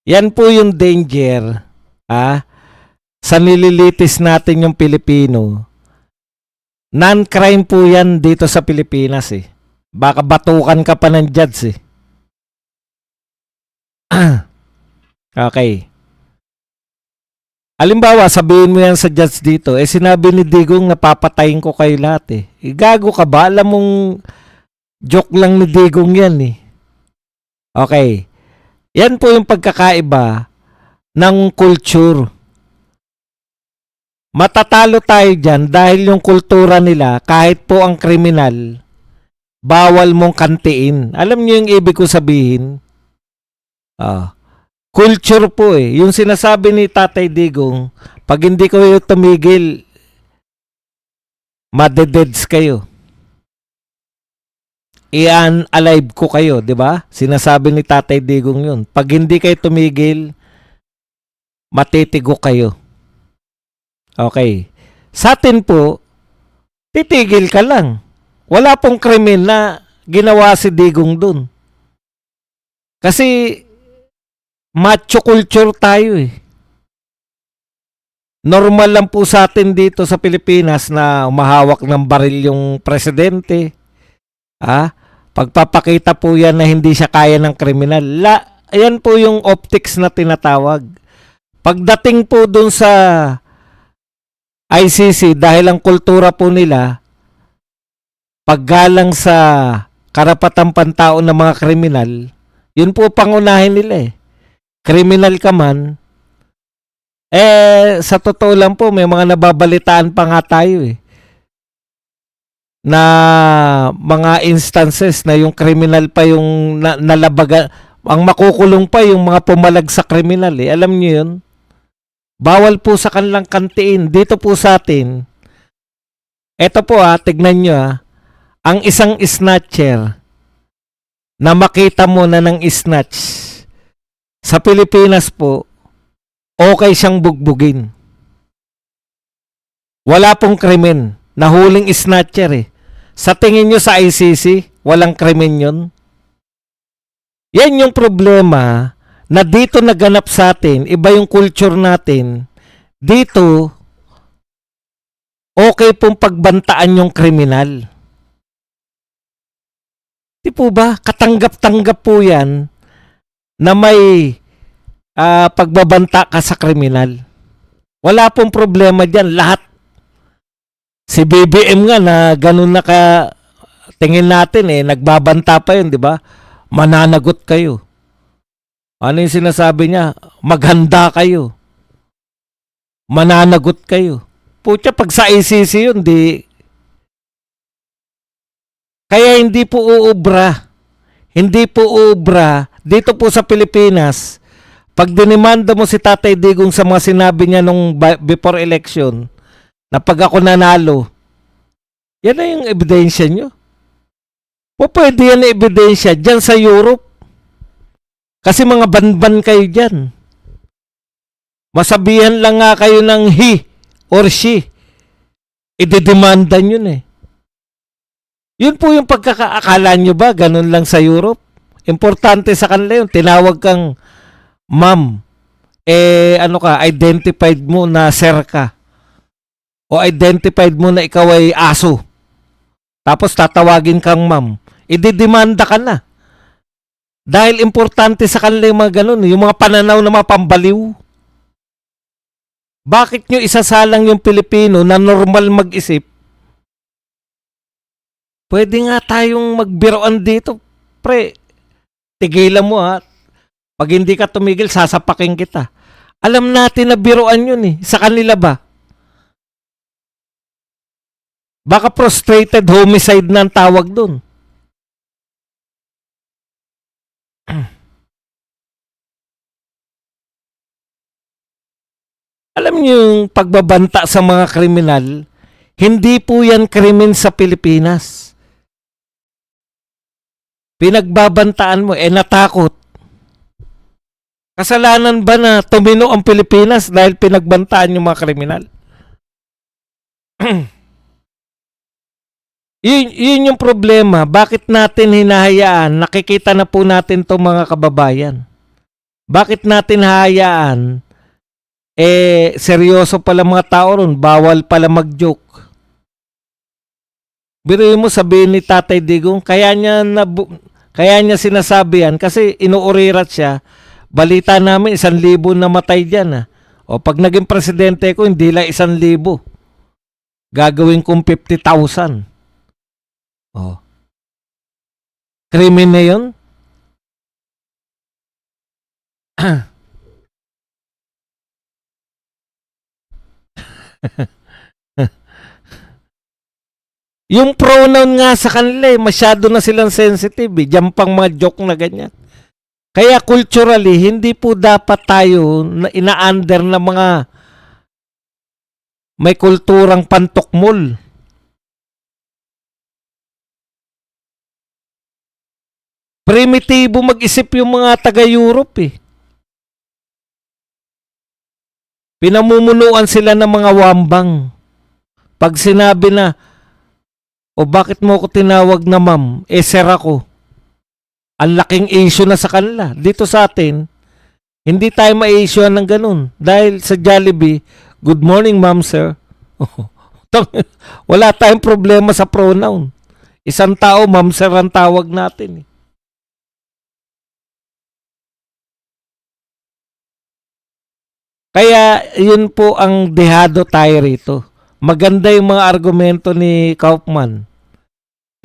Yan po yung danger, sa nililitis natin yung Pilipino. Non-crime po yan dito sa Pilipinas eh. Baka batukan ka pa ng judge eh. Okay. Halimbawa, sabihin mo yan sa judge dito, sinabi ni Digong na papatayin ko kayo lahat eh. Gago ka ba? Alam mong joke lang ni Digong yan eh. Okay. Yan po yung pagkakaiba ng culture. Matatalo tayo dyan dahil yung kultura nila, kahit po ang kriminal, bawal mong kantiin. Alam niyo yung ibig ko sabihin? Culture po eh. Yung sinasabi ni Tatay Digong, pag hindi kayo tumigil, madededs kayo. I-unalive ko kayo, di ba? Sinasabi ni Tatay Digong yun. Pag hindi kayo tumigil, matitigo kayo. Okay. Sa atin po, titigil ka lang. Wala pong krimen na ginawa si Digong dun. Kasi macho culture tayo eh. Normal lang po sa atin dito sa Pilipinas na umahawak ng baril yung presidente. Pagpapakita po yan na hindi siya kaya ng kriminal. Ayan po yung optics na tinatawag. Pagdating po dun sa ICC, dahil ang kultura po nila, paggalang sa karapatang pantao ng mga kriminal, yun po pangunahin nila eh. Kriminal ka man, sa totoo lang po, may mga nababalitaan pa nga tayo eh, na mga instances na yung kriminal pa yung nalabaga, ang makukulong pa yung mga pumalag sa kriminal eh. Alam niyo yun? Bawal po sa kanilang kantiin. Dito po sa atin, eto po tignan nyo ang isang snatcher na makita mo na ng snatch sa Pilipinas po, okay siyang bugbugin. Wala pong krimen. Nahuling snatcher eh. Sa tingin nyo sa ICC, walang krimen yun? Yan yung problema na dito naganap sa atin. Iba yung culture natin. Dito, okay pong pagbantaan yung kriminal. Di po ba? Katanggap-tanggap po yan na may pagbabanta ka sa kriminal. Wala pong problema dyan. Lahat. Si BBM nga na ganun na ka tingin natin eh, nagbabanta pa yun, di ba? Mananagot kayo. Ano yung sinasabi niya? Maghanda kayo. Mananagot kayo. Putya, pag sa ICC yun, di. Kaya hindi po uubra. Hindi po uubra. Dito po sa Pilipinas, pag dinimanda mo si Tatay Digong sa mga sinabi niya nung before election, na pag ako nanalo, yan na yung ebidensya nyo. O pwede yan na ebidensya dyan sa Europe. Kasi mga banban kayo dyan. Masabihan lang nga kayo ng he or she. Idedemanda nyo eh. Yun po yung pagkakaakala nyo ba? Ganun lang sa Europe. Importante sa kanila yun. Tinawag kang ma'am. Ano ka, identified mo na sir ka. O identified mo na ikaw ay aso. Tapos tatawagin kang ma'am. Ididemanda ka na. Dahil importante sa kanila yung mga ganun. Yung mga pananaw na mga pambaliw. Bakit nyo isasalang yung Pilipino na normal mag-isip? Pwede nga tayong magbiroan dito. Pre, tigilan mo ha. Pag hindi ka tumigil, sasapakin kita. Alam natin na biroan yun eh. Sa kanila ba? Baka frustrated homicide na ang tawag dun. Alam niyo yung pagbabanta sa mga kriminal, hindi po yan krimen sa Pilipinas. Pinagbabantaan mo, natakot. Kasalanan ba na tumino ang Pilipinas dahil pinagbantaan yung mga kriminal? Yun yung problema. Bakit natin hinahayaan? Nakikita na po natin itong mga kababayan. Bakit natin hayaan? Seryoso pala mga tao ron. Bawal pala mag-joke. Biruin mo, sabihin ni Tatay Digong, kaya niya sinasabi yan kasi inuurirat siya. Balita namin 1,000 namatay dyan. O pag naging presidente ko, hindi lang 1,000. Gagawin kong 50,000. O. Krimen na yun? Yung pronoun nga sa kanila, masyado na silang sensitive. Diyan pang mga joke na ganyan. Kaya culturally, hindi po dapat tayo na ina-under na mga may kulturang pantokmol. Primitibo mag-isip yung mga taga-Europe eh. Pinamumunuan sila ng mga wambang. Pag sinabi na, o bakit mo ako tinawag na ma'am? Sir ako. Ang laking issue na sa kanila. Dito sa atin, hindi tayo ma-issue ng ganun. Dahil sa Jollibee, good morning ma'am sir. Wala tayong problema sa pronoun. Isang tao, ma'am sir ang tawag natin. Kaya yun po ang dehado tayo rito. Maganda yung mga argumento ni Kaufman.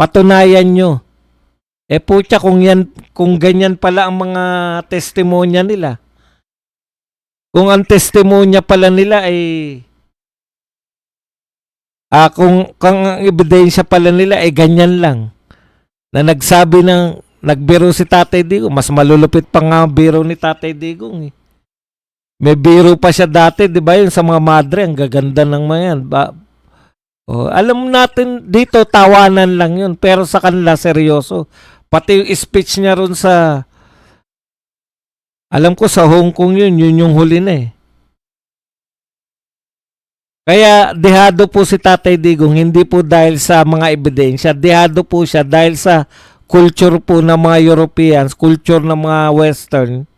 Patunayan nyo. Putya, kung ganyan pala ang mga testimonya nila. Kung ang testimonya pala nila ay kung ang ebidensya pala nila ay ganyan lang. Na nagbiro si Tatay Digong, mas malulupit pa nga ang biro ni Tatay Digong eh. May biro pa siya dati, di ba? Yung sa mga madre, ang gaganda ng mga yan. Alam natin, dito tawanan lang yun. Pero sa kanila, seryoso. Pati yung speech niya ron sa... Alam ko sa Hong Kong yun yung huli na eh. Kaya dehado po si Tatay Digong, hindi po dahil sa mga ebidensya. Dehado po siya dahil sa culture po ng mga Europeans, culture ng mga Western,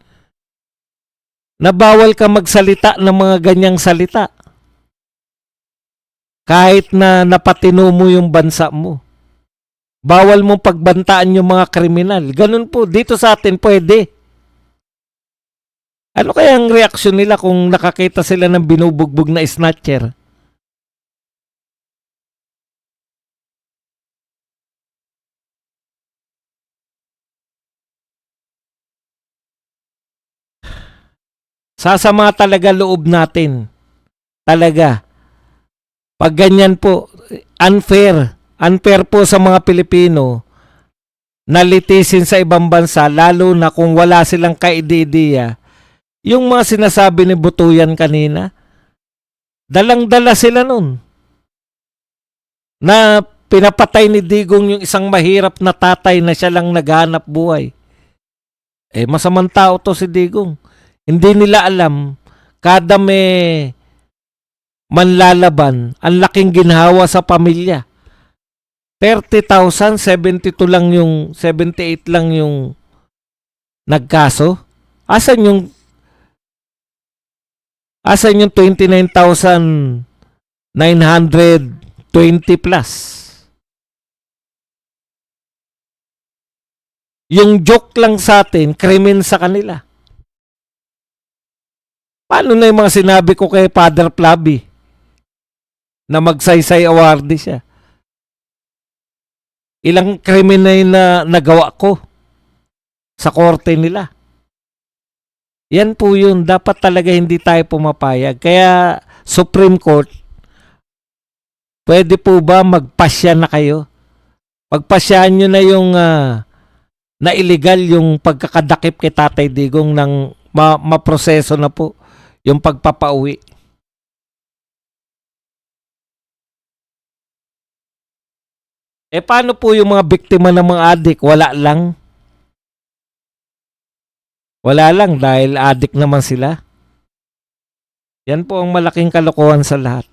na bawal ka magsalita ng mga ganyang salita. Kahit na napatino mo yung bansa mo. Bawal mong pagbantaan yung mga kriminal. Ganun po. Dito sa atin, pwede. Ano kaya ang reaksyon nila kung nakakita sila ng binubugbog na snatcher? Sasama talaga loob natin. Talaga. Pag ganyan po, unfair. Unfair po sa mga Pilipino na litisin sa ibang bansa, lalo na kung wala silang kaididiya. Yung mga sinasabi ni Butuyan kanina, dalang-dala sila nun. Na pinapatay ni Digong yung isang mahirap na tatay na siya lang naghanap buhay. Masamang tao to si Digong. Hindi nila alam, kada may manlalaban, ang laking ginhawa sa pamilya. 30,000, 72 lang yung, 78 lang yung nagkaso. Asan yung 29,920 plus? Yung joke lang sa atin, krimen sa kanila. Paano na yung mga sinabi ko kay Father Flavi na magsaysay awardee siya? Ilang krimen na yun na nagawa ko sa korte nila. Yan po yun. Dapat talaga hindi tayo pumapayag. Kaya Supreme Court, pwede po ba magpasya na kayo? Pagpasyahan nyo na yung na illegal yung pagkakadakip kay Tatay Digong ng maproseso na po yung pagpapauwi. Paano po yung mga biktima ng mga adik? Wala lang. Wala lang dahil adik naman sila. Yan po ang malaking kalokohan sa lahat.